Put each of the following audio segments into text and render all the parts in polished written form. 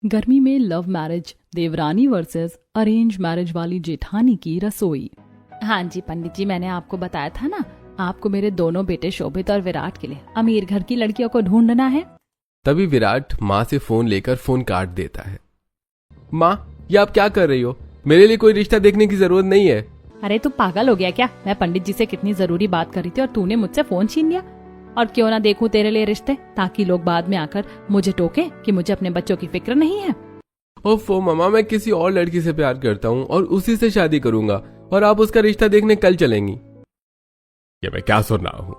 गर्मी में love marriage देवरानी वर्सेस अरेंज मैरिज वाली जेठानी की रसोई। हाँ जी पंडित जी, मैंने आपको बताया था ना, आपको मेरे दोनों बेटे शोभित और विराट के लिए अमीर घर की लड़कियों को ढूंढना है। तभी विराट माँ से फोन लेकर फोन काट देता है। माँ, ये आप क्या कर रही हो? मेरे लिए कोई रिश्ता देखने की जरूरत नहीं है। अरे तू पागल हो गया क्या? मैं पंडित जी से कितनी जरूरी बात कर रही थी और तूने मुझसे फोन छीन लिया। और क्यों ना देखूं तेरे लिए रिश्ते, ताकि लोग बाद में आकर मुझे टोके कि मुझे अपने बच्चों की फिक्र नहीं है। ओफो मामा, मैं किसी और लड़की से प्यार करता हूँ और उसी से शादी करूंगा और आप उसका रिश्ता देखने कल चलेंगी। ये मैं क्या सुन रहा हूँ?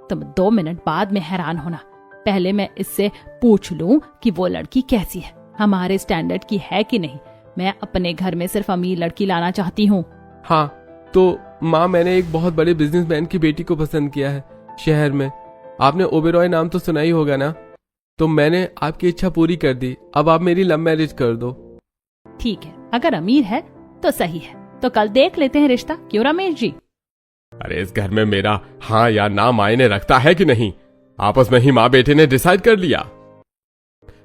तुम 2 मिनट बाद में हैरान होना। पहले मैं इससे पूछ लूं कि वो लड़की कैसी है, हमारे स्टैंडर्ड की है कि नहीं। मैं अपने घर में सिर्फ अमीर लड़की लाना चाहती हूँ। हाँ तो माँ, मैंने एक बहुत बड़े बिजनेसमैन की बेटी को पसंद किया है शहर में। आपने ओबेरॉय नाम तो सुना ही होगा ना? तो मैंने आपकी इच्छा पूरी कर दी, अब आप मेरी लव मैरिज कर दो। ठीक है, अगर अमीर है तो सही है, तो कल देख लेते हैं रिश्ता। क्यों रमेश जी? अरे इस घर में मेरा हाँ या ना मायने रखता है कि नहीं? आपस में ही माँ बेटे ने डिसाइड कर लिया।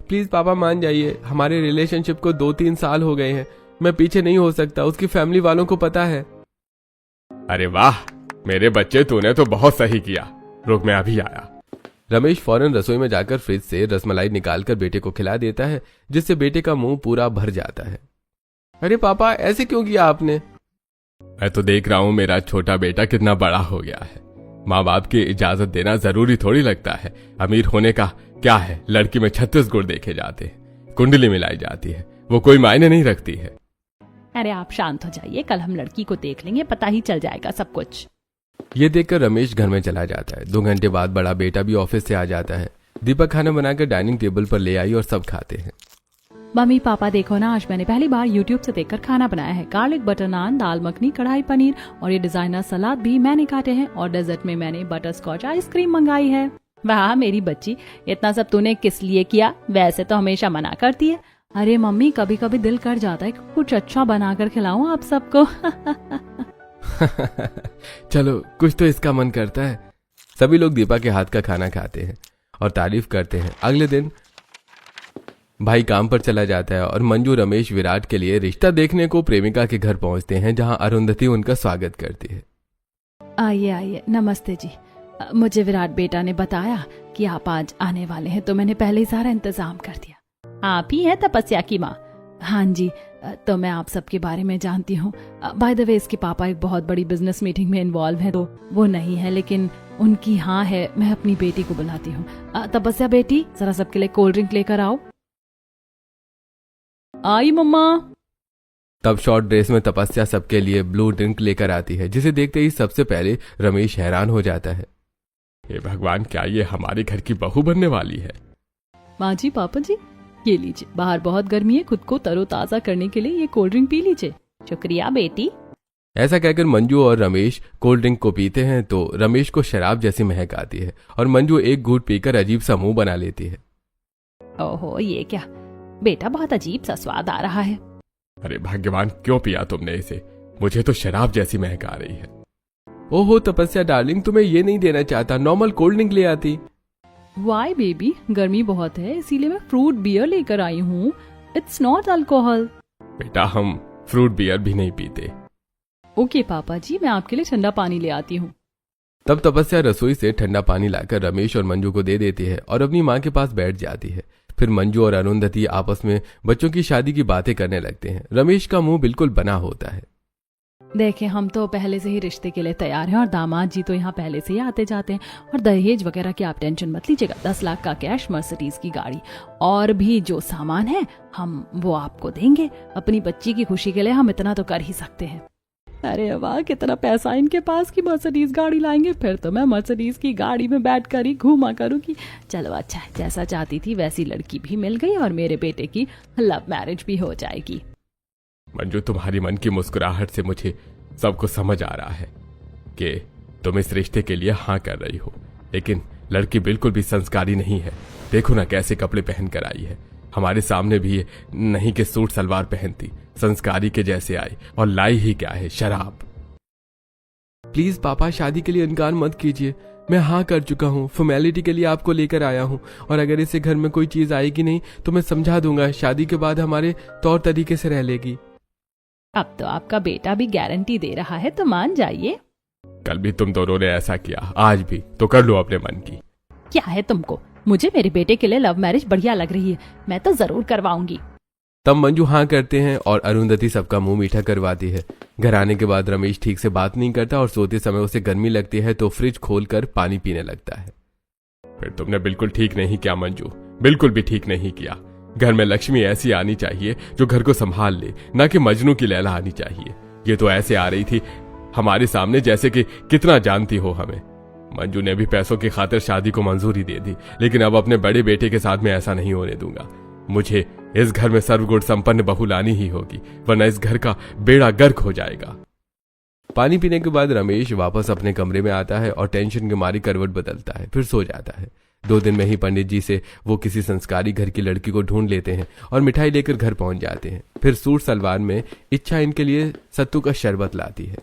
प्लीज पापा मान जाइए, हमारे रिलेशनशिप को 2-3 साल हो गए हैं। मैं पीछे नहीं हो सकता, उसकी फैमिली वालों को पता है। अरे वाह मेरे बच्चे, तूने तो बहुत सही किया। रुक, मैं अभी आया। रमेश फौरन रसोई में जाकर फ्रिज से रसमलाई निकालकर बेटे को खिला देता है, जिससे बेटे का मुंह पूरा भर जाता है। अरे पापा, ऐसे क्यों किया आपने? मैं तो देख रहा हूँ मेरा छोटा बेटा कितना बड़ा हो गया है। माँ बाप की इजाजत देना जरूरी थोड़ी लगता है। अमीर होने का क्या है, लड़की में 36 गुण देखे जाते हैं, कुंडली मिलाई जाती है, वो कोई मायने नहीं रखती है। अरे आप शांत हो जाइए, कल हम लड़की को देख लेंगे, पता ही चल जाएगा सब कुछ। ये देखकर रमेश घर में चला जाता है। 2 घंटे बाद बड़ा बेटा भी ऑफिस से आ जाता है। दीपक खाना बनाकर डाइनिंग टेबल पर ले आई और सब खाते हैं। मम्मी पापा देखो ना, आज मैंने पहली बार YouTube से देखकर खाना बनाया है। गार्लिक बटर नान, दाल मखनी, कढ़ाई पनीर और ये डिजाइनर सलाद भी मैंने काटे हैं। और डेजर्ट में मैंने बटर स्कॉच आइसक्रीम मंगाई है। वाह मेरी बच्ची, इतना सब तूने किस लिए किया? वैसे तो हमेशा मना करती है। अरे मम्मी, कभी कभी दिल कर जाता है कि कुछ अच्छा बनाकर खिलाऊं आप सबको। चलो, कुछ तो इसका मन करता है। सभी लोग दीपा के हाथ का खाना खाते हैं और तारीफ करते हैं। अगले दिन भाई काम पर चला जाता है और मंजू रमेश विराट के लिए रिश्ता देखने को प्रेमिका के घर पहुंचते हैं, जहां अरुंधति उनका स्वागत करती है। आइए आइए, नमस्ते जी। मुझे विराट बेटा ने बताया कि आप आज आने वाले हैं, तो मैंने पहले ही सारा इंतजाम कर दिया। आप ही हैं तपस्या की माँ? हाँ जी, तो मैं आप सबके बारे में जानती हूँ। बाय द वे, इसके पापा एक बहुत बड़ी बिजनेस मीटिंग में इन्वॉल्व हैं, तो वो नहीं है, लेकिन उनकी हाँ है। मैं अपनी बेटी को बुलाती हूँ। तपस्या बेटी, जरा सबके लिए कोल्ड ड्रिंक लेकर आओ। आई मम्मा। तब शॉर्ट ड्रेस में तपस्या सबके लिए ब्लू ड्रिंक लेकर आती है, जिसे देखते ही सबसे पहले रमेश हैरान हो जाता है। हे भगवान, क्या ये हमारे घर की बहू बनने वाली है? माँ जी, पापा जी, ये लीजिए, बाहर बहुत गर्मी है, खुद को तरोताजा करने के लिए ये कोल्ड ड्रिंक पी लीजिए। शुक्रिया बेटी। ऐसा कहकर मंजू और रमेश कोल्ड ड्रिंक को पीते हैं तो रमेश को शराब जैसी महक आती है और मंजू एक घूंट पीकर अजीब सा मुंह बना लेती है। ओहो, ये क्या बेटा, बहुत अजीब सा स्वाद आ रहा है। अरे भाग्यवान, क्यों पिया तुमने इसे? मुझे तो शराब जैसी महक आ रही है। ओहो तपस्या डार्लिंग, तुम्हें ये नहीं देना चाहता, नॉर्मल कोल्ड ड्रिंक ले आती। वाई बेबी, गर्मी बहुत है, इसीलिए मैं फ्रूट बियर लेकर आई हूँ। It's not alcohol. बेटा, हम फ्रूट बियर भी नहीं पीते। ओके पापा जी, मैं आपके लिए ठंडा पानी ले आती हूँ। तब तपस्या रसोई से ठंडा पानी लाकर रमेश और मंजू को दे देती है और अपनी माँ के पास बैठ जाती है। फिर मंजू और अरुंधति आपस में बच्चों की शादी की बातें करने लगते हैं। रमेश का मुंह बिल्कुल बना होता है। देखें, हम तो पहले से ही रिश्ते के लिए तैयार हैं और दामाद जी तो यहाँ पहले से ही आते जाते हैं। और दहेज वगैरह की आप टेंशन मत लीजिएगा। 10 लाख का कैश, मर्सिडीज की गाड़ी और भी जो सामान है हम वो आपको देंगे। अपनी बच्ची की खुशी के लिए हम इतना तो कर ही सकते हैं। अरे वाह, कितना पैसा इनके पास की मर्सिडीज गाड़ी लाएंगे। फिर तो मैं मर्सिडीज की गाड़ी में बैठ कर ही घूमा करूंगी। चलो अच्छा, जैसा चाहती थी वैसी लड़की भी मिल गई और मेरे बेटे की लव मैरिज भी हो जाएगी। मंजू, तुम्हारी मन की मुस्कुराहट से मुझे सब कुछ समझ आ रहा है कि तुम इस रिश्ते के लिए हाँ कर रही हो, लेकिन लड़की बिल्कुल भी संस्कारी नहीं है। देखो ना कैसे कपड़े पहन कर आई है, हमारे सामने भी नहीं कि सूट सलवार पहनती, संस्कारी के जैसे आई और लाई ही क्या है, शराब। प्लीज पापा, शादी के लिए इनकार मत कीजिए। मैं हाँ कर चुका हूँ, फॉर्मेलिटी के लिए आपको लेकर आया हूँ, और अगर इसे घर में कोई चीज आएगी नहीं तो मैं समझा दूंगा, शादी के बाद हमारे तौर तरीके से रह लेगी। अब तो आपका बेटा भी गारंटी दे रहा है तो मान जाइए। कल भी तुम दोनों ने ऐसा किया, आज भी तो कर लो अपने मन की। क्या है तुमको? मुझे मेरे बेटे के लिए लव मैरिज बढ़िया लग रही है, मैं तो जरूर करवाऊंगी। तब मंजू हाँ करते हैं और अरुंधति सबका मुंह मीठा करवाती है। घर आने के बाद रमेश ठीक से बात नहीं करता और सोते समय उसे गर्मी लगती है तो फ्रिज खोलकर पानी पीने लगता है। फिर तुमने बिल्कुल ठीक नहीं किया मंजू, बिल्कुल भी ठीक नहीं किया। घर में लक्ष्मी ऐसी आनी चाहिए जो घर को संभाल ले, ना कि मजनू की लैला आनी चाहिए। ये तो ऐसे आ रही थी हमारे सामने जैसे कि कितना जानती हो हमें। मंजू ने भी पैसों की खातिर शादी को मंजूरी दे दी, लेकिन अब अपने बड़े बेटे के साथ में ऐसा नहीं होने दूंगा। मुझे इस घर में सर्वगुण संपन्न बहू लानी ही होगी, वरना इस घर का बेड़ा गर्क हो जाएगा। पानी पीने के बाद रमेश वापस अपने कमरे में आता है और टेंशन के मारी करवट बदलता है, फिर सो जाता है। 2 दिन में ही पंडित जी से वो किसी संस्कारी घर की लड़की को ढूंढ लेते हैं और मिठाई लेकर घर पहुंच जाते हैं। फिर सूट सलवार में इच्छा इनके लिए सत्तू का शरबत लाती है।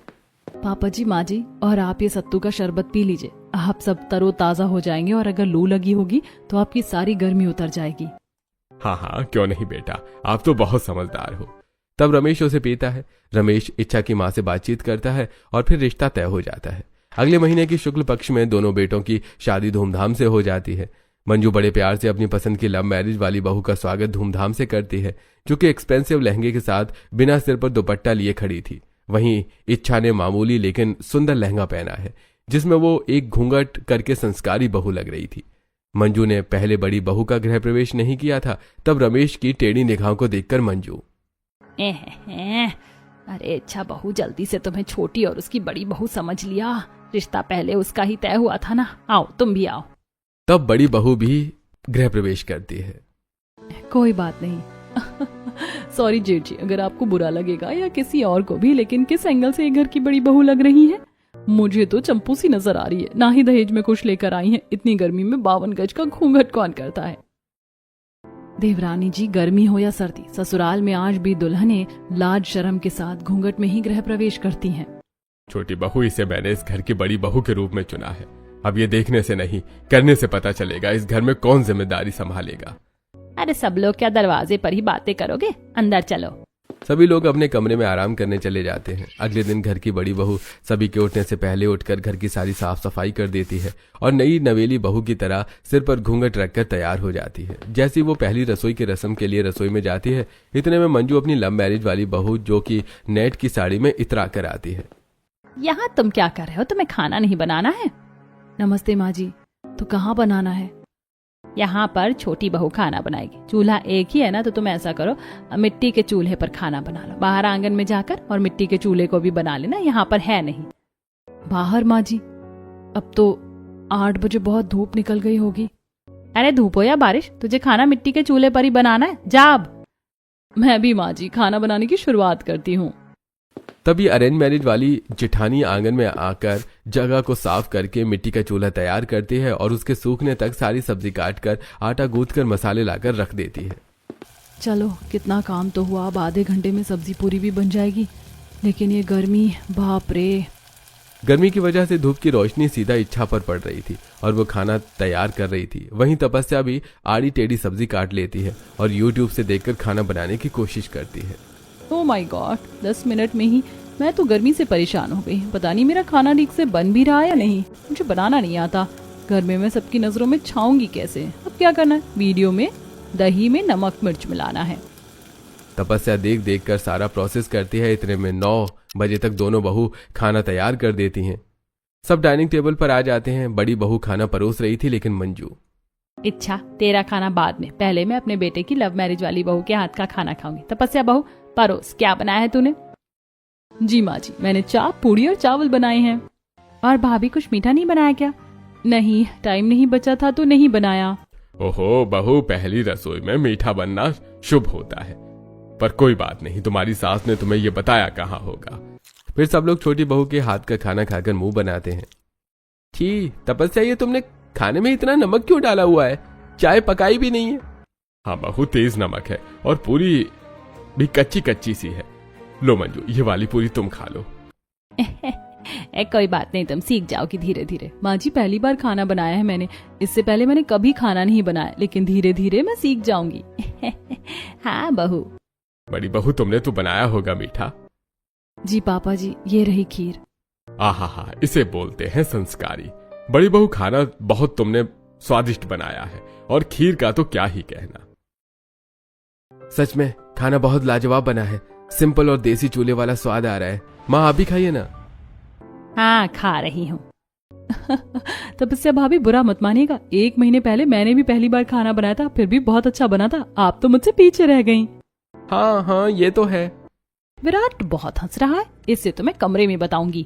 पापा जी, माँ जी, और आप ये सत्तू का शरबत पी लीजिए, आप सब तरोताजा हो जाएंगे और अगर लू लगी होगी तो आपकी सारी गर्मी उतर जाएगी। हाँ हाँ, क्यों नहीं बेटा, आप तो बहुत समझदार हो। तब रमेश उसे पीता है। रमेश इच्छा की माँ से बातचीत करता है और फिर रिश्ता तय हो जाता है। अगले महीने की शुक्ल पक्ष में दोनों बेटों की शादी धूमधाम से हो जाती है। मंजू बड़े प्यार से अपनी पसंद की लव मैरिज वाली बहू का स्वागत धूमधाम से करती है, जो कि एक्सपेंसिव लहंगे के साथ बिना सिर पर दुपट्टा लिए खड़ी थी। वहीं इच्छा ने मामूली लेकिन सुंदर लहंगा पहना है, जिसमें वो एक घूंघट करके संस्कारी बहू लग रही थी। मंजू ने पहले बड़ी बहू का गृह प्रवेश नहीं किया था, तब रमेश की टेढ़ी निगाहों को देखकर मंजू, अरे अच्छा बहू, जल्दी से तुम्हें छोटी और उसकी बड़ी बहू समझ लिया, रिश्ता पहले उसका ही तय हुआ था ना, आओ तुम भी आओ। तब बड़ी बहू भी गृह प्रवेश करती है। कोई बात नहीं। सॉरी जेठ जी, अगर आपको बुरा लगेगा या किसी और को भी, लेकिन किस एंगल से ये घर की बड़ी बहू लग रही है? मुझे तो चंपू सी नजर आ रही है, ना ही दहेज में कुछ लेकर आई है। इतनी गर्मी में 52 गज का घूंघट कौन करता है? देवरानी जी, गर्मी हो या सर्दी, ससुराल में आज भी दुल्हनें लाज शर्म के साथ घूंघट में ही गृह प्रवेश करती हैं। छोटी बहू, इसे मैंने इस घर की बड़ी बहू के रूप में चुना है। अब ये देखने से नहीं, करने से पता चलेगा इस घर में कौन जिम्मेदारी संभालेगा। अरे सब लोग क्या दरवाजे पर ही बातें करोगे? अंदर चलो। सभी लोग अपने कमरे में आराम करने चले जाते हैं। अगले दिन घर की बड़ी बहू सभी के उठने से पहले उठकर घर की सारी साफ सफाई कर देती है और नई नवेली बहू की तरह सिर पर घूंघट रखकर तैयार हो जाती है। जैसी वो पहली रसोई की रस्म के लिए रसोई में जाती है, इतने में मंजू अपनी लव मैरिज वाली बहू, जो कि नेट की साड़ी में इतरा कर आती है। यहाँ तुम क्या कर रहे हो? तुम्हें खाना नहीं बनाना है? नमस्ते माँ जी, तो कहाँ बनाना है? यहाँ पर छोटी बहू खाना बनाएगी, चूल्हा एक ही है ना, तो तुम ऐसा करो, मिट्टी के चूल्हे पर खाना बना लो, बाहर आंगन में जाकर, और मिट्टी के चूल्हे को भी बना लेना, यहाँ पर है नहीं। बाहर माँ जी? अब तो 8 बजे बहुत धूप निकल गई होगी। अरे धूप हो या बारिश, तुझे खाना मिट्टी के चूल्हे पर ही बनाना है, जा अब। मैं भी माँ जी खाना बनाने की शुरुआत करती हूँ। तभी अरेंज मैरिज वाली जेठानी आंगन में आकर जगह को साफ करके मिट्टी का चूल्हा तैयार करती है और उसके सूखने तक सारी सब्जी काटकर आटा गूंथकर मसाले लाकर रख देती है। चलो कितना काम तो हुआ, अब आधे घंटे में सब्जी पूरी भी बन जाएगी। लेकिन ये गर्मी, बाप रे। गर्मी की वजह से धूप की रोशनी सीधा इच्छा पर पड़ रही थी और वो खाना तैयार कर रही थी। वहीं तपस्या भी आड़ी टेढ़ी सब्जी काट लेती है और यूट्यूब से देखकर खाना बनाने की कोशिश करती है। ओह माय गॉड, 10 मिनट में ही मैं तो गर्मी से परेशान हो गई। पता नहीं मेरा खाना ठीक से बन भी रहा है या नहीं, मुझे बनाना नहीं आता। घर में मैं सबकी नजरों में छाऊंगी कैसे? अब क्या करना है, वीडियो में दही में नमक मिर्च मिलाना है। तपस्या देख देख कर सारा प्रोसेस करती है। इतने में 9 बजे तक दोनों बहू खाना तैयार कर देती हैं। सब डाइनिंग टेबल पर आ जाते हैं। बड़ी बहू खाना परोस रही थी, लेकिन मंजू, इच्छा तेरा खाना बाद में, पहले मैं अपने बेटे की लव मैरिज वाली बहू के हाथ का खाना खाऊंगी। तपस्या बहू परोस, क्या बनाया है तूने? जी माँ जी, मैंने चाप, पूड़ी और चावल बनाए हैं। और भाभी कुछ मीठा नहीं बनाया क्या? नहीं, टाइम नहीं बचा था तो नहीं बनाया। ओहो बहू, पहली रसोई में मीठा बनना शुभ होता है, पर कोई बात नहीं, तुम्हारी सास ने तुम्हें ये बताया कहाँ होगा। फिर सब लोग छोटी बहू के हाथ का खाना खाकर मुंह बनाते हैं। छी तपस्या, ये तुमने खाने में इतना नमक क्यों डाला हुआ है? चाय पकाई भी नहीं है। हाँ बहू, तेज नमक है और पूरी भी कच्ची कच्ची सी है। लो मंजू, ये वाली पूरी तुम खा लो। कोई बात नहीं, तुम सीख जाओगी धीरे धीरे। माँ जी पहली बार खाना बनाया है मैंने, इससे पहले मैंने कभी खाना नहीं बनाया, लेकिन धीरे धीरे मैं सीख जाऊंगी। हाँ बहू। बड़ी बहू तुमने तो बनाया होगा मीठा। जी पापा जी, ये रही खीर। आहा, इसे बोलते हैं संस्कारी। बड़ी बहू खाना बहुत तुमने स्वादिष्ट बनाया है, और खीर का तो क्या ही कहना। सच में खाना बहुत लाजवाब बना है, सिंपल और देसी चूल्हे वाला स्वाद आ रहा है। माँ आप भी खाइए ना। हाँ खा रही हूँ। तपस्या भाभी बुरा मत मानिएगा, 1 महीने पहले मैंने भी पहली बार खाना बनाया था, फिर भी बहुत अच्छा बना था। आप तो मुझसे पीछे रह गईं। हाँ ये तो है। विराट बहुत हंस रहा है, इससे तो मैं कमरे में बताऊंगी।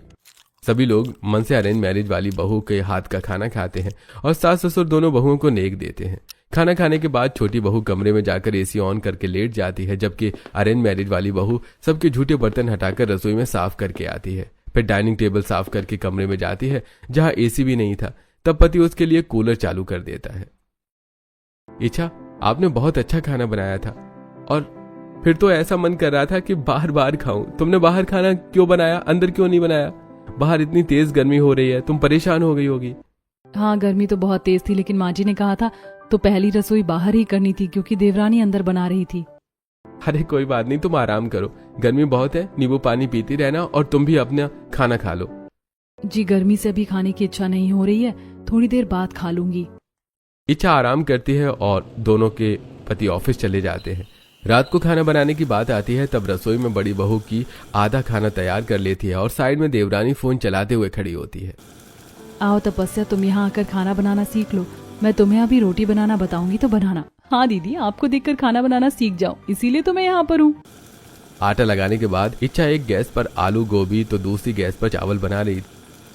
सभी लोग मन से अरेंज मैरिज वाली बहू के हाथ का खाना खाते हैं और सास ससुर दोनों बहुओं को नेक देते हैं। खाना खाने के बाद छोटी बहू कमरे में जाकर एसी ऑन करके लेट जाती है, जबकि अरेंज मैरिज वाली बहू सबके झूठे बर्तन हटाकर रसोई में साफ करके आती है। फिर डाइनिंग टेबल साफ करके कमरे में जाती है जहां एसी भी नहीं था। तब पति उसके लिए कूलर चालू कर देता है। इच्छा, आपने बहुत अच्छा खाना बनाया था, और फिर तो ऐसा मन कर रहा था कि बार बार खाऊं। तुमने बाहर खाना क्यों बनाया, अंदर क्यों नहीं बनाया? बाहर इतनी तेज गर्मी हो रही है, तुम परेशान हो गई होगी। हाँ गर्मी तो बहुत तेज थी, लेकिन माँ जी ने कहा था तो पहली रसोई बाहर ही करनी थी, क्योंकि देवरानी अंदर बना रही थी। अरे कोई बात नहीं, तुम आराम करो, गर्मी बहुत है, नींबू पानी पीती रहना, और तुम भी अपना खाना खा लो। जी गर्मी से अभी खाने की इच्छा नहीं हो रही है, थोड़ी देर बाद खा लूंगी। इच्छा आराम करती है और दोनों के पति ऑफिस चले जाते हैं। रात को खाना बनाने की बात आती है, तब रसोई में बड़ी बहू की आधा खाना तैयार कर लेती है और साइड में देवरानी फोन चलाते हुए खड़ी होती है। आओ तपस्या, तुम यहाँ आकर खाना बनाना सीख लो, मैं तुम्हें अभी रोटी बनाना बताऊंगी तो बनाना। हाँ दीदी, आपको देखकर खाना बनाना सीख जाओ, इसीलिए तो मैं यहाँ पर हूँ। आटा लगाने के बाद इच्छा एक गैस पर आलू गोभी तो दूसरी गैस पर चावल बना रही।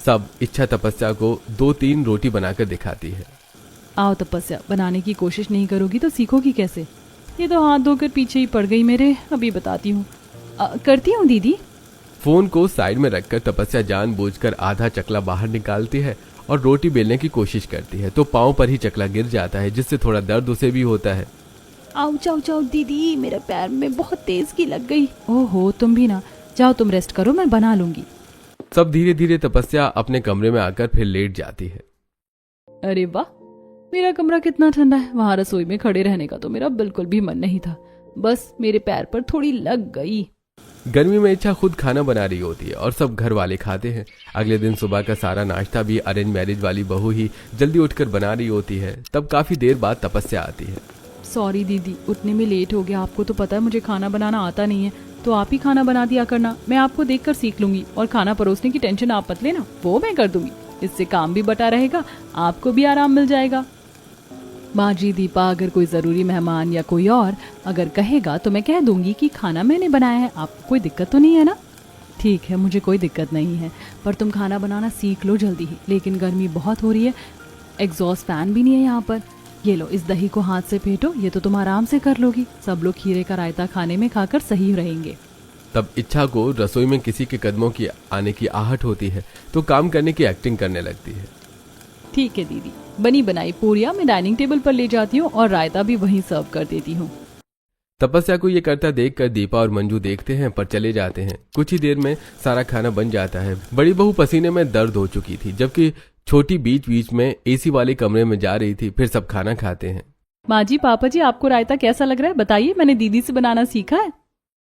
सब इच्छा तपस्या को 2-3 रोटी बनाकर दिखाती है। आओ तपस्या, बनाने की कोशिश नहीं करोगी तो सीखोगी कैसे? ये तो हाथ धोकर पीछे ही पड़ गई मेरे, अभी बताती हूँ। करती हूँ दीदी। फोन को साइड में रखकर तपस्या जानबूझकर आधा चकला बाहर निकालती है और रोटी बेलने की कोशिश करती है, तो पांव पर ही चकला गिर जाता है, जिससे थोड़ा दर्द उसे भी होता है। आओ जाओ जाओ दीदी, मेरे पैर में बहुत तेज की लग गई। ओहो, तुम भी ना, जाओ तुम रेस्ट करो, मैं बना लूंगी। सब धीरे धीरे तपस्या अपने कमरे में आकर फिर लेट जाती है। अरे वाह, मेरा कमरा कितना ठंडा है। वहां रसोई में खड़े रहने का तो मेरा बिल्कुल भी मन नहीं था, बस मेरे पैर पर थोड़ी लग गई। गर्मी में इच्छा खुद खाना बना रही होती है और सब घर वाले खाते हैं। अगले दिन सुबह का सारा नाश्ता भी अरेंज मैरिज वाली बहू ही जल्दी उठकर बना रही होती है। तब काफी देर बाद तपस्या आती है। सॉरी दीदी, उठने में लेट हो गया। आपको तो पता है मुझे खाना बनाना आता नहीं है, तो आप ही खाना बना दिया करना, मैं आपको देखकर सीख लूंगी। और खाना परोसने की टेंशन आप मत लेना, वो मैं कर दूंगी। इससे काम भी बटा रहेगा, आपको भी आराम मिल जाएगा। माँ जी दीपा, अगर कोई जरूरी मेहमान या कोई और अगर कहेगा तो मैं कह दूंगी कि खाना मैंने बनाया है, आपको कोई दिक्कत तो नहीं है ना? ठीक है, मुझे कोई दिक्कत नहीं है, पर तुम खाना बनाना सीख लो जल्दी ही। लेकिन गर्मी बहुत हो रही है, एग्जॉस्ट फैन भी नहीं है यहाँ पर। ये लो, इस दही को हाथ से फेंटो, ये तो तुम आराम से कर लोगी। सब लोग खीरे का रायता खाने में खाकर सही रहेंगे। तब इच्छा को रसोई में किसी के कदमों की आने की आहट होती है, तो काम करने की एक्टिंग करने लगती है। ठीक है दीदी, बनी बनाई पूरियां मैं डाइनिंग टेबल पर ले जाती हूँ और रायता भी वहीं सर्व कर देती हूँ। तपस्या को ये करता देखकर दीपा और मंजू देखते हैं पर चले जाते हैं। कुछ ही देर में सारा खाना बन जाता है। बड़ी बहू पसीने में दर्द हो चुकी थी, जबकि छोटी बीच बीच में एसी वाले कमरे में जा रही थी। फिर सब खाना खाते हैं। माँ जी, पापा जी, आपको रायता कैसा लग रहा है बताइए, मैंने दीदी से बनाना सीखा है।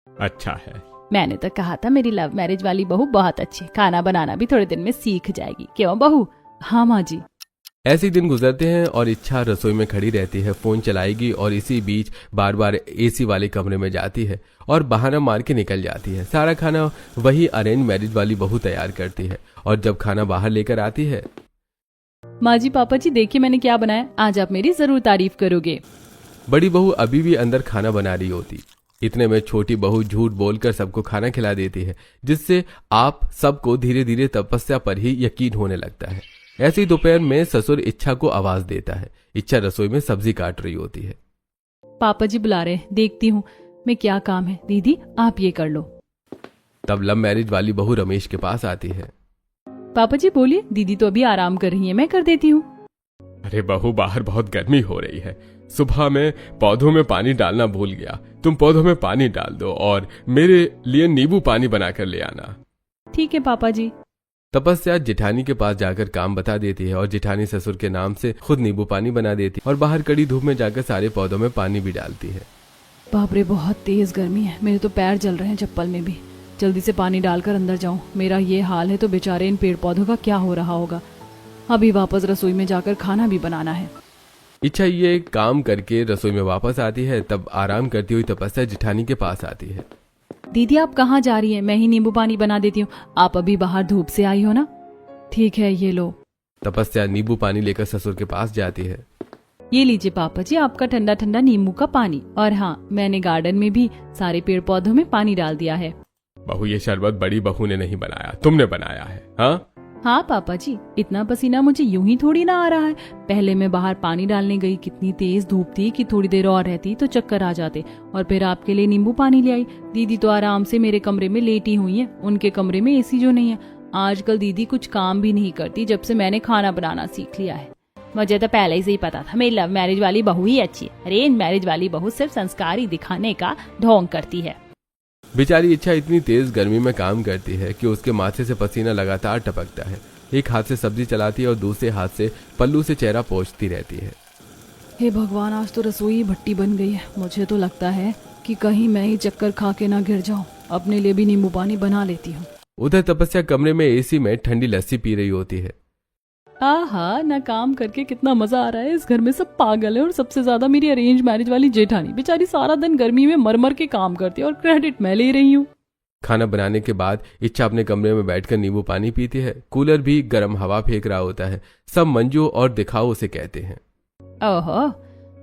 अच्छा है। मैंने तो कहा था मेरी लव मैरिज वाली बहू बहुत अच्छी, खाना बनाना भी थोड़े दिन में सीख जाएगी, क्यों बहू? हाँ माँ जी। ऐसे ही दिन गुजरते हैं और इच्छा रसोई में खड़ी रहती है, फोन चलाएगी और इसी बीच बार बार एसी वाले कमरे में जाती है और बहाना मार के निकल जाती है। सारा खाना वही अरेंज मैरिज वाली बहू तैयार करती है और जब खाना बाहर लेकर आती है, माँ जी, पापा जी, देखिए मैंने क्या बनाया, आज आप मेरी जरूर तारीफ करोगे। बड़ी बहू अभी भी अंदर खाना बना रही होती। इतने में छोटी बहू झूठ बोलकर सबको खाना खिला देती है, जिससे आप सबको धीरे धीरे तपस्या पर ही यकीन होने लगता है। ऐसे ही दोपहर में ससुर इच्छा को आवाज देता है। इच्छा रसोई में सब्जी काट रही होती है। पापा जी बुला रहे हैं, देखती हूँ मैं क्या काम है। दीदी आप ये कर लो। तब लव मैरिज वाली बहू रमेश के पास आती है। पापा जी बोलिए, दीदी तो अभी आराम कर रही है, मैं कर देती हूँ। अरे बहू, बाहर बहुत गर्मी हो रही है, सुबह में पौधों में पानी डालना भूल गया, तुम पौधों में पानी डाल दो और मेरे लिए नींबू पानी बनाकर ले आना। ठीक है पापा जी। तपस्या जेठानी के पास जाकर काम बता देती है और जेठानी ससुर के नाम से खुद नींबू पानी बना देती है और बाहर कड़ी धूप में जाकर सारे पौधों में पानी भी डालती है। बाप रे, बहुत तेज गर्मी है, मेरे तो पैर जल रहे हैं चप्पल में भी। जल्दी से पानी डालकर अंदर जाऊं। मेरा ये हाल है तो बेचारे इन पेड़ पौधों का क्या हो रहा होगा। अभी वापस रसोई में जाकर खाना भी बनाना है। इच्छा ये काम करके रसोई में वापस आती है, तब आराम करती हुई तपस्या जेठानी के पास आती है। दीदी आप कहाँ जा रही हैं? मैं ही नींबू पानी बना देती हूँ। आप अभी बाहर धूप से आई हो ना? ठीक है, ये लो। तपस्या नींबू पानी लेकर ससुर के पास जाती है। ये लीजिए पापा जी, आपका ठंडा ठंडा नींबू का पानी। और हाँ, मैंने गार्डन में भी सारे पेड़ पौधों में पानी डाल दिया है। बहू, ये शरबत बड़ी बहू ने नहीं बनाया, तुमने बनाया है। हाँ पापा जी, इतना पसीना मुझे यूं ही थोड़ी ना आ रहा है। पहले मैं बाहर पानी डालने गई, कितनी तेज धूप थी कि थोड़ी देर और रहती तो चक्कर आ जाते। और फिर आपके लिए नींबू पानी ले आई। दीदी तो आराम से मेरे कमरे में लेटी हुई है, उनके कमरे में एसी जो नहीं है। आजकल दीदी कुछ काम भी नहीं करती जब से मैंने खाना बनाना सीख लिया है। मुझे तो पहले से ही पता था मेरी लव मैरिज वाली बहू ही अच्छी है। अरेंज मैरिज वाली बहू सिर्फ संस्कारी दिखाने का ढोंग करती है। बेचारी इच्छा इतनी तेज गर्मी में काम करती है कि उसके माथे से पसीना लगातार टपकता है। एक हाथ से सब्जी चलाती है और दूसरे हाथ से पल्लू से चेहरा पोंछती रहती है। हे भगवान, आज तो रसोई भट्टी बन गई है। मुझे तो लगता है कि कहीं मैं ही चक्कर खा के ना गिर जाऊं। अपने लिए भी नींबू पानी बना लेती हूँ। उधर तपस्या कमरे में एसी में ठंडी लस्सी पी रही होती है। आहा, ना काम करके कितना मजा आ रहा है। इस घर में सब पागल है और सबसे ज्यादा मेरी अरेंज मैरिज वाली जेठानी। बेचारी सारा दिन गर्मी में मर मर के काम करती है और क्रेडिट मैं ले रही हूँ। खाना बनाने के बाद इच्छा अपने कमरे में बैठकर नींबू पानी पीती है। कूलर भी गर्म हवा फेंक रहा होता है। सब मंजू और दिखाओ उसे कहते हैं। ओहो,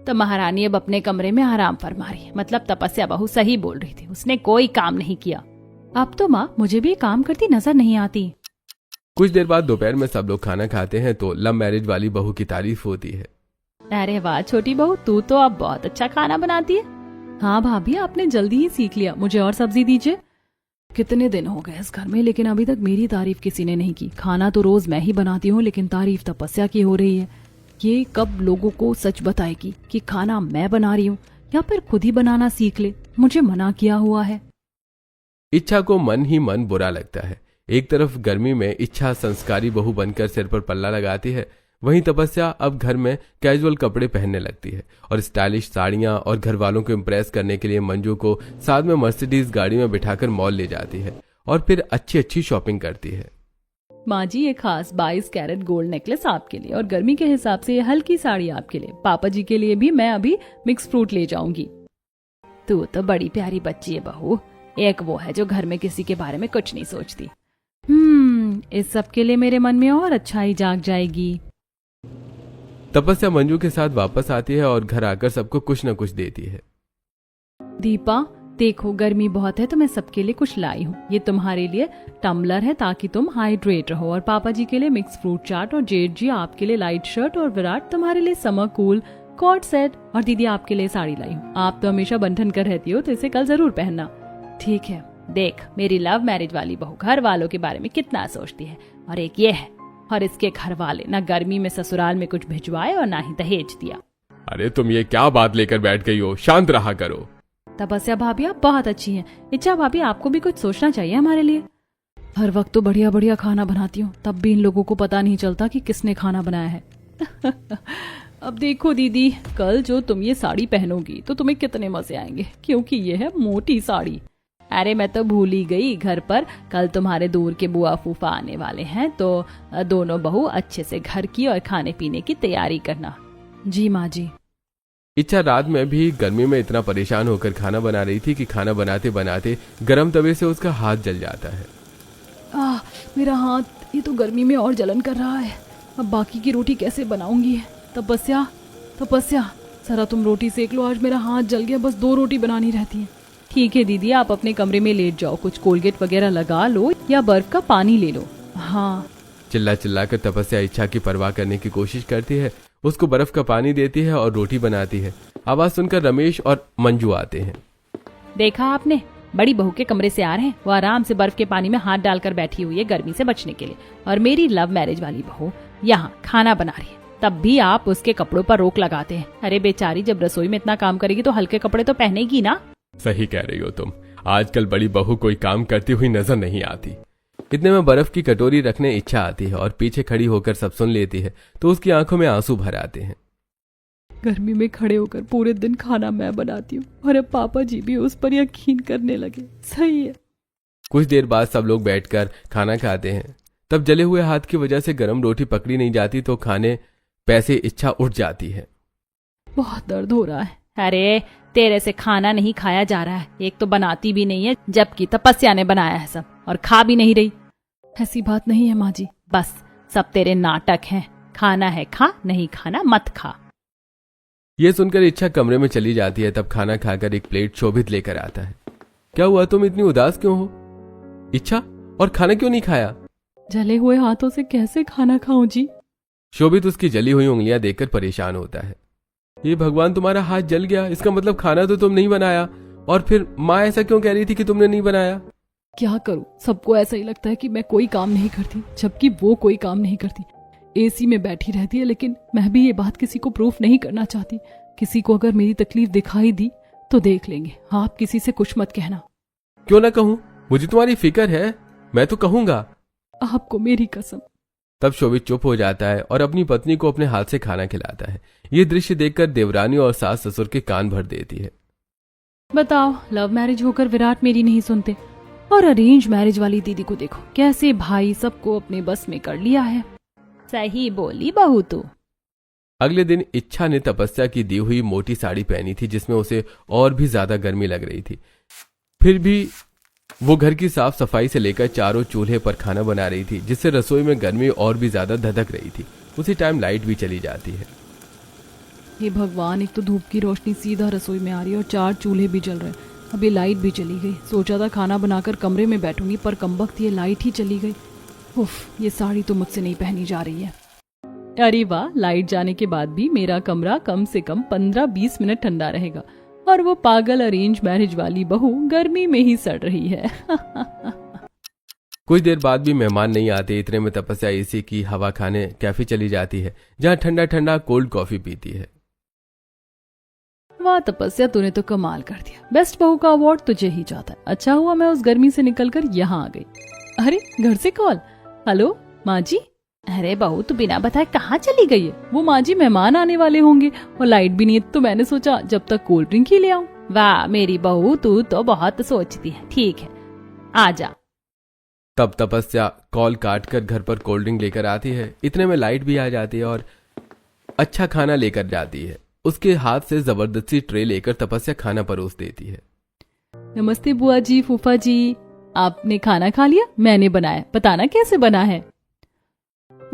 तो महारानी अब अपने कमरे में आराम फरमा रही है। मतलब तपस्या बहू सही बोल रही थी, उसने कोई काम नहीं किया। अब तो माँ मुझे भी काम करती नजर नहीं आती। कुछ देर बाद दोपहर में सब लोग खाना खाते हैं तो लव मैरिज वाली बहू की तारीफ होती है। अरे वाह छोटी बहू, तू तो अब बहुत अच्छा खाना बनाती है। हाँ भाभी, आपने जल्दी ही सीख लिया। मुझे और सब्जी दीजिए। कितने दिन हो गए इस घर में, लेकिन अभी तक मेरी तारीफ किसी ने नहीं की। खाना तो रोज मैं ही बनाती हूँ, लेकिन तारीफ तपस्या की हो रही है। ये कब लोगों को सच बताएगी कि खाना मैं बना रही हूँ, या फिर खुद ही बनाना सीख ले। मुझे मना किया हुआ है। इच्छा को मन ही मन बुरा लगता है। एक तरफ गर्मी में इच्छा संस्कारी बहू बनकर सिर पर पल्ला लगाती है, वहीं तपस्या अब घर में कैजुअल कपड़े पहनने लगती है और स्टाइलिश साड़ियां और घर वालों को इम्प्रेस करने के लिए मंजू को साथ में मर्सिडीज गाड़ी में बिठाकर मॉल ले जाती है और फिर अच्छी अच्छी शॉपिंग करती है। माँ जी, ये खास 22 कैरेट गोल्ड नेकलेस आपके लिए, और गर्मी के हिसाब से ये हल्की साड़ी आपके लिए। पापा जी के लिए भी मैं अभी मिक्स फ्रूट ले जाऊंगी। तू तो बड़ी प्यारी बच्ची है बहू। एक वो है जो घर में किसी के बारे में कुछ नहीं सोचती। इस सब के लिए मेरे मन में और अच्छाई जाग जाएगी। तपस्या मंजू के साथ वापस आती है और घर आकर सबको कुछ न कुछ देती है। दीपा देखो, गर्मी बहुत है तो मैं सबके लिए कुछ लाई हूँ। ये तुम्हारे लिए टम्बलर है ताकि तुम हाइड्रेट रहो, और पापा जी के लिए मिक्स फ्रूट चाट, और जेठ जी आपके लिए लाइट शर्ट, और विराट तुम्हारे लिए समर कूल कॉट सेट, और दीदी आपके लिए साड़ी लाई हूँ। आप तो हमेशा बंधन कर रहती हो, तो इसे कल जरूर पहनना। ठीक है। देख, मेरी लव मैरिज वाली बहू घर वालों के बारे में कितना सोचती है। और एक ये है, और इसके घर वाले ना गर्मी में ससुराल में कुछ भिजवाए और ना ही दहेज दिया। अरे तुम ये क्या बात लेकर बैठ गई हो, शांत रहा करो। तपस्या भाभी आप बहुत अच्छी हैं। इच्छा भाभी आपको भी कुछ सोचना चाहिए हमारे लिए। हर वक्त तो बढ़िया बढ़िया खाना बनाती हूँ, तब भी इन लोगों को पता नहीं चलता कि किसने खाना बनाया है। अब देखो दीदी, कल जो तुम ये साड़ी पहनोगी तो तुम्हें कितने मजे आएंगे, क्योंकि ये है मोटी साड़ी। अरे मैं तो भूल ही गई, घर पर कल तुम्हारे दूर के बुआ फूफा आने वाले हैं, तो दोनों बहू अच्छे से घर की और खाने पीने की तैयारी करना। जी माँ जी। इच्छा रात में भी गर्मी में इतना परेशान होकर खाना बना रही थी कि खाना बनाते बनाते गर्म तवे से उसका हाथ जल जाता है। मेरा हाथ, ये तो गर्मी में और जलन कर रहा है। अब बाकी की रोटी कैसे बनाऊंगी? तपस्या जरा तुम रोटी सेक लो, आज मेरा हाथ जल गया। बस 2 रोटी बनानी रहती है। ठीक है दीदी, आप अपने कमरे में लेट जाओ, कुछ कोलगेट वगैरह लगा लो या बर्फ का पानी ले लो। हाँ। चिल्ला कर तपस्या इच्छा की परवाह करने की कोशिश करती है, उसको बर्फ का पानी देती है और रोटी बनाती है। आवाज सुनकर रमेश और मंजू आते हैं। देखा आपने, बड़ी बहू के कमरे से आ रहे हैं। वो आराम से बर्फ के पानी में हाथ डालकर बैठी हुई है गर्मी से बचने के लिए, और मेरी लव मैरिज वाली बहू यहाँ खाना बना रही है, तब भी आप उसके कपड़ों पर रोक लगाते हैं। अरे बेचारी, जब रसोई में इतना काम करेगी तो हल्के कपड़े तो पहनेगी ना। सही कह रही हो तुम, आजकल बड़ी बहू कोई काम करती हुई नजर नहीं आती। इतने में बर्फ की कटोरी रखने इच्छा आती है और पीछे खड़ी होकर सब सुन लेती है तो उसकी आंखों में आंसू भर आते हैं। गर्मी में खड़े होकर पूरे दिन खाना मैं बनाती हूँ और अब पापा जी भी उस पर यकीन करने लगे। सही है। कुछ देर बाद सब लोग बैठकर खाना खाते हैं। तब जले हुए हाथ की वजह से गर्म रोटी पकड़ी नहीं जाती तो खाने पैसे इच्छा उठ जाती है। बहुत दर्द हो रहा है। अरे तेरे से खाना नहीं खाया जा रहा है, एक तो बनाती भी नहीं है जबकि तपस्या ने बनाया है सब, और खा भी नहीं रही। ऐसी बात नहीं है माँ जी, बस सब तेरे नाटक हैं। खाना है खा, नहीं खाना मत खा। ये सुनकर इच्छा कमरे में चली जाती है। तब खाना खाकर एक प्लेट शोभित लेकर आता है। क्या हुआ, तुम इतनी उदास क्यों हो इच्छा, और खाना क्यों नहीं खाया? जले हुए हाथों से कैसे खाना खाऊं जी? शोभित उसकी जली हुई उंगलियां देखकर परेशान होता है। ये भगवान, तुम्हारा हाथ जल गया, इसका मतलब खाना तो तुम नहीं बनाया। और फिर माँ ऐसा क्यों कह रही थी कि तुमने नहीं बनाया? क्या करूं, सबको ऐसा ही लगता है कि मैं कोई काम नहीं करती, जबकि वो कोई काम नहीं करती। एसी में बैठी रहती है, लेकिन मैं भी ये बात किसी को प्रूफ नहीं करना चाहती। किसी को अगर मेरी तकलीफ दिखाई दी तो देख लेंगे। आप किसी से कुछ मत कहना। क्यों ना कहूं, मुझे तुम्हारी फिक्र है, मैं तो कहूंगा। आपको मेरी कसम। तब शोभित चुप हो जाता है और अपनी पत्नी को अपने हाथ से खाना खिलाता है। ये दृश्य देखकर देवरानी और सास ससुर के कान भर देती है। बताओ, लव मैरिज होकर विराट मेरी नहीं सुनते, और अरेंज मैरिज वाली दीदी को देखो कैसे भाई सबको अपने बस में कर लिया है। सही बोली बहू तू। अगले दिन इच्छा ने तपस्या की दी हुई मोटी साड़ी पहनी थी जिसमें उसे और भी ज्यादा गर्मी लग रही थी। फिर भी वो घर की साफ सफाई से लेकर चारों चूल्हे पर खाना बना रही थी, जिससे रसोई में गर्मी और भी ज्यादा धधक रही थी। उसी टाइम लाइट भी चली जाती है। हे भगवान, एक तो धूप की रोशनी सीधा रसोई में आ रही है और 4 चूल्हे भी जल रहे हैं। अभी लाइट भी चली गई। सोचा था खाना बनाकर कमरे में बैठूंगी, पर कमबख्त ये लाइट ही चली गई। उफ, ये साड़ी तो मुझसे नहीं पहनी जा रही है। अरे वाह, लाइट जाने के बाद भी मेरा कमरा कम से कम 15-20 मिनट ठंडा रहेगा, और वो पागल अरेंज मैरिज वाली बहू गर्मी में ही सड़ रही है। कुछ देर बाद भी मेहमान नहीं आते। इतने में तपस्या एसी की हवा खाने कैफे चली जाती है, जहाँ ठंडा ठंडा कोल्ड कॉफी पीती है। वाह तपस्या, तूने तो कमाल कर दिया। बेस्ट बहू का अवार्ड तुझे ही जाता है। अच्छा हुआ मैं उस गर्मी से निकलकर यहाँ आ गई। अरे घर से कॉल। हेलो माँ जी। अरे बहू, तू बिना बताए कहाँ चली गई है? वो माँ जी मेहमान आने वाले होंगे और लाइट भी नहीं है, तो मैंने सोचा जब तक कोल्ड ड्रिंक ही ले आऊं। वाह मेरी बहू, तू तो बहुत सोचती है। ठीक है, आ जा। तब तपस्या कॉल काट कर घर पर कोल्ड ड्रिंक लेकर आती है। इतने में लाइट भी आ जाती है और अच्छा खाना लेकर जाती है। उसके हाथ से जबरदस्ती ट्रे लेकर तपस्या खाना परोस देती है। नमस्ते बुआ जी, फूफा जी, आपने खाना खा लिया? मैंने बनाया, बताना कैसे बना है?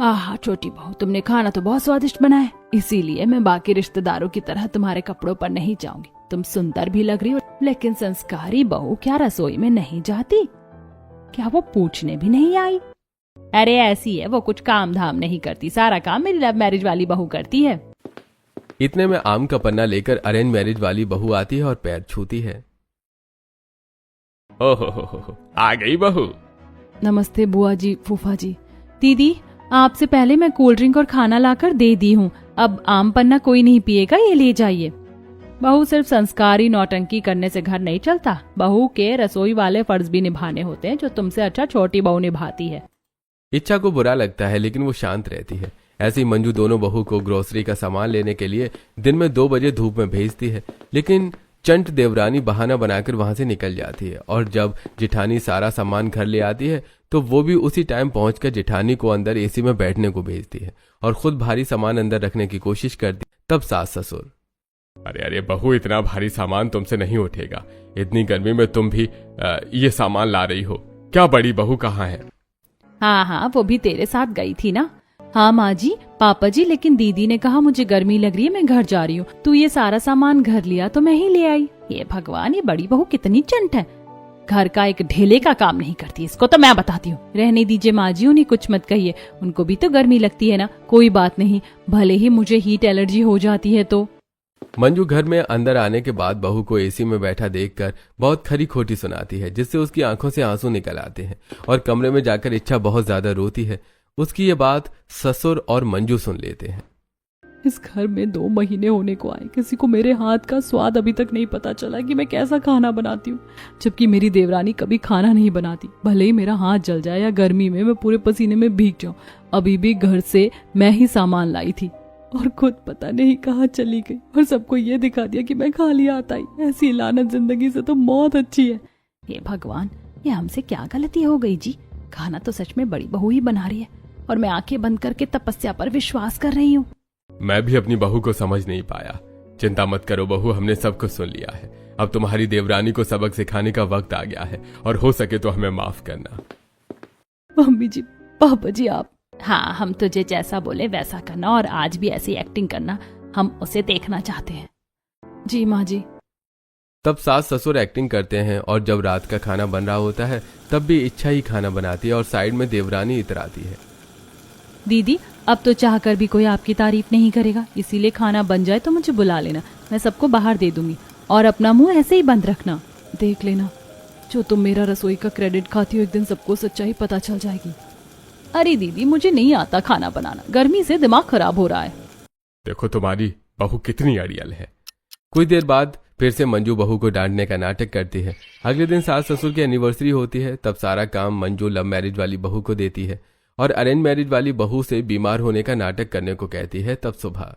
आह छोटी बहू, तुमने खाना तो बहुत स्वादिष्ट बनाया है, इसीलिए मैं बाकी रिश्तेदारों की तरह तुम्हारे कपड़ों पर नहीं जाऊंगी। तुम सुंदर भी लग रही हो, लेकिन संस्कारी बहू क्या रसोई में नहीं जाती? क्या वो पूछने भी नहीं आई? अरे ऐसी है, वो कुछ काम धाम नहीं करती, सारा काम मेरी लव मैरिज वाली बहू करती है। इतने में आम का पन्ना लेकर अरेंज मैरिज वाली बहू आती है और पैर छूती है। ओहो, आ गई बहू। नमस्ते बुआ जी, फूफा जी। दीदी, आपसे पहले मैं कोल्ड ड्रिंक और खाना लाकर दे दी हूँ। अब आम पन्ना कोई नहीं पिएगा, ये ले जाइए। बहू, सिर्फ संस्कारी नौटंकी करने से घर नहीं चलता। बहू के रसोई वाले फर्ज भी निभाने होते हैं, जो तुमसे अच्छा छोटी बहू निभाती है। इच्छा को बुरा लगता है, लेकिन वो शांत रहती है। ऐसी मंजू दोनों बहू को ग्रोसरी का सामान लेने के लिए दिन में 2 बजे धूप में भेजती है, लेकिन चंट देवरानी बहाना बनाकर वहां से निकल जाती है। और जब जिठानी सारा सामान घर ले आती है तो वो भी उसी टाइम पहुंचकर जिठानी को अंदर एसी में बैठने को भेजती है और खुद भारी सामान अंदर रखने की कोशिश करती। तब सास ससुर, अरे बहू, इतना भारी सामान तुमसे नहीं उठेगा। इतनी गर्मी में तुम भी ये सामान ला रही हो। क्या बड़ी बहू कहाँ है? हाँ, वो भी तेरे साथ गई थी ना। हाँ माँ जी, पापा जी, लेकिन दीदी ने कहा मुझे गर्मी लग रही है, मैं घर जा रही हूँ। तू ये सारा सामान घर लिया तो मैं ही ले आई। ये भगवान, ये बड़ी बहू कितनी चंट है, घर का एक ढेले का काम नहीं करती। इसको तो मैं बताती हूँ। रहने दीजिए माँ जी, उन्हें कुछ मत कहिए, उनको भी तो गर्मी लगती है ना। कोई बात नहीं, भले ही मुझे हीट एलर्जी हो जाती है तो। मंजू घर में अंदर आने के बाद बहू को एसी में बैठा देखकर बहुत खरी खोटी सुनाती है, जिससे उसकी आंखों से आंसू निकल आते हैं और कमरे में जाकर इच्छा बहुत ज्यादा रोती है। उसकी ये बात ससुर और मंजू सुन लेते हैं। इस घर में 2 महीने होने को आए, किसी को मेरे हाथ का स्वाद अभी तक नहीं पता चला कि मैं कैसा खाना बनाती हूँ। जबकि मेरी देवरानी कभी खाना नहीं बनाती, भले ही मेरा हाथ जल जाए या गर्मी में मैं पूरे पसीने में भीग जाऊं। अभी भी घर से मैं ही सामान लाई थी और खुद पता नहीं कहाँ चली गई और सबको ये दिखा दिया कि मैं खाली हाथ आई। ऐसी लानत जिंदगी से तो मौत अच्छी है। हे भगवान, ये हमसे क्या गलती हो गई जी। खाना तो सच में बड़ी बहू ही बना रही है और मैं आंखें बंद करके तपस्या पर विश्वास कर रही हूँ। मैं भी अपनी बहू को समझ नहीं पाया। चिंता मत करो बहू, हमने सब कुछ सुन लिया है। अब तुम्हारी देवरानी को सबक सिखाने का वक्त आ गया है और हो सके तो हमें माफ करना। मम्मी जी, पापा जी, आप। हाँ, हम तुझे जैसा बोले वैसा करना और आज भी ऐसी एक्टिंग करना, हम उसे देखना चाहते हैं। जी माँ जी। तब सास ससुर एक्टिंग करते हैं और जब रात का खाना बन रहा होता है तब भी इच्छा ही खाना बनाती है और साइड में देवरानी इतराती है। दीदी, अब तो चाहकर भी कोई आपकी तारीफ नहीं करेगा, इसीलिए खाना बन जाए तो मुझे बुला लेना, मैं सबको बाहर दे दूंगी और अपना मुंह ऐसे ही बंद रखना। देख लेना, जो तुम मेरा रसोई का क्रेडिट खाती हो एक दिन सबको सच्चाई पता चल जाएगी। अरे दीदी, मुझे नहीं आता खाना बनाना, गर्मी से दिमाग खराब हो रहा है। देखो तुम्हारी बहू कितनी अड़ियल है। कुछ देर बाद फिर से मंजू बहू को डांटने का नाटक करती है। अगले दिन सास ससुर की एनिवर्सरी होती है। तब सारा काम मंजू लव मैरिज वाली बहू को देती है और अरेंज मैरिज वाली बहू से बीमार होने का नाटक करने को कहती है। तब सुबह,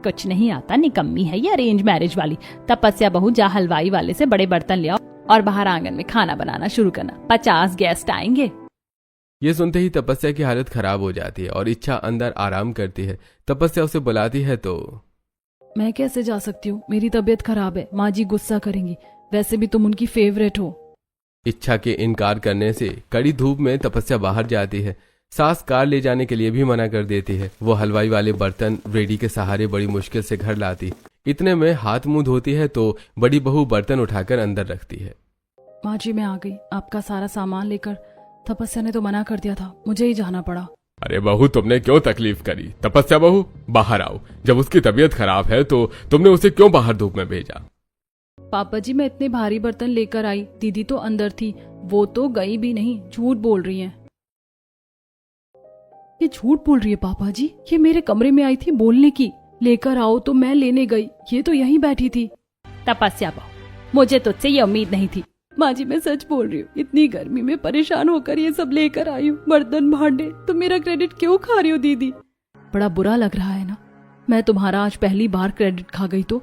कुछ नहीं आता, निकम्मी है ये अरेंज मैरिज वाली। तपस्या बहू, जा हलवाई वाले से बड़े बर्तन ले आओ और बाहर आंगन में खाना बनाना शुरू करना, 50 गेस्ट आएंगे। ये सुनते ही तपस्या की हालत खराब हो जाती है और इच्छा अंदर आराम करती है। तपस्या उसे बुलाती है तो, मैं कैसे जा सकती हूँ, मेरी तबीयत खराब है, माँ जी गुस्सा करेंगी, वैसे भी तुम उनकी फेवरेट हो। इच्छा के इनकार करने से कड़ी धूप में तपस्या बाहर जाती है। सास कार ले जाने के लिए भी मना कर देती है। वो हलवाई वाले बर्तन रेडी के सहारे बड़ी मुश्किल से घर लाती। इतने में हाथ मुंह धोती है तो बड़ी बहू बर्तन उठाकर अंदर रखती है। माँ जी, मैं आ गई, आपका सारा सामान लेकर। तपस्या ने तो मना कर दिया था, मुझे ही जाना पड़ा। अरे बहू, तुमने क्यों तकलीफ करी? तपस्या बहू, बाहर आओ। जब उसकी तबीयत खराब है तो तुमने उसे क्यों बाहर धूप में भेजा? पापा जी, मैं इतने भारी बर्तन लेकर आई, दीदी तो अंदर थी, वो तो गई भी नहीं, झूठ बोल रही हैं। ये झूठ बोल रही है पापा जी, ये मेरे कमरे में आई थी बोलने की, लेकर आओ तो मैं लेने गई, ये तो यहीं बैठी थी। तपस्या बहू, मुझे तुझसे ये उम्मीद नहीं थी। माँ जी, मैं सच बोल रही हूँ, इतनी गर्मी में परेशान होकर ये सब लेकर आई हूँ, बर्तन भांडे, तो मेरा क्रेडिट क्यों खा रही हो दीदी? बड़ा बुरा लग रहा है ना, मैं तुम्हारा आज पहली बार क्रेडिट खा गई तो,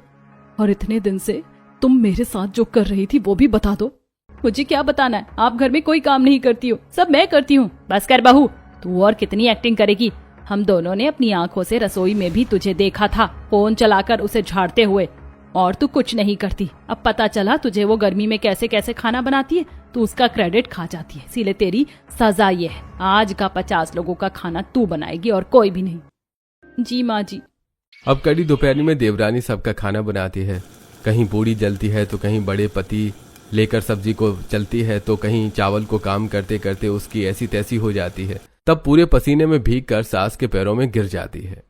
और इतने दिन से तुम मेरे साथ जो कर रही थी वो भी बता दो। मुझे क्या बताना है, आप घर में कोई काम नहीं करती हो, सब मैं करती हूँ। बस कर बहू, तू और कितनी एक्टिंग करेगी? हम दोनों ने अपनी आंखों से रसोई में भी तुझे देखा था, फोन चलाकर उसे झाड़ते हुए, और तू कुछ नहीं करती। अब पता चला तुझे वो गर्मी में कैसे कैसे खाना बनाती है, तू उसका क्रेडिट खा जाती है, इसीलिए तेरी सजा ये है, आज का 50 लोगों का खाना तू बनाएगी और कोई भी नहीं। जी माँ जी। अब कड़ी दोपहर में देवरानी सबका खाना बनाती है। कहीं पूड़ी जलती है तो कहीं बड़े पति लेकर सब्जी को चलती है तो कहीं चावल को काम करते करते उसकी ऐसी तैसी हो जाती है। तब पूरे पसीने में भीग कर सास के पैरों में गिर जाती है।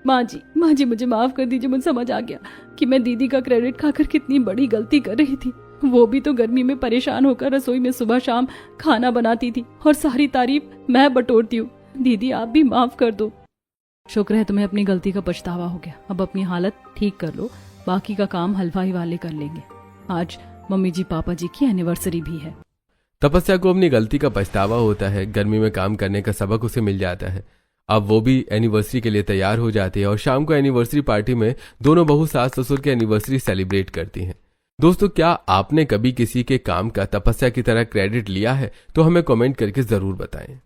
माँ जी, मुझे माफ कर दीजिए, मुझे समझ आ गया कि मैं दीदी का क्रेडिट खाकर कितनी बड़ी गलती कर रही थी। वो भी तो गर्मी में परेशान होकर रसोई में सुबह शाम खाना बनाती थी और सारी तारीफ मैं बटोरती हूँ। दीदी, आप भी माफ कर दो। शुक्र है तुम्हें अपनी गलती का पछतावा हो गया। अब अपनी हालत ठीक कर लो, बाकी का काम हलवाई वाले कर लेंगे। आज मम्मी जी पापा जी की एनिवर्सरी भी है। तपस्या को अपनी गलती का पछतावा होता है। गर्मी में काम करने का सबक उसे मिल जाता है। अब वो भी एनिवर्सरी के लिए तैयार हो जाती है और शाम को एनिवर्सरी पार्टी में दोनों बहू सास ससुर के एनिवर्सरी सेलिब्रेट करती हैं। दोस्तों, क्या आपने कभी किसी के काम का तपस्या की तरह क्रेडिट लिया है? तो हमें कमेंट करके जरूर बताएं।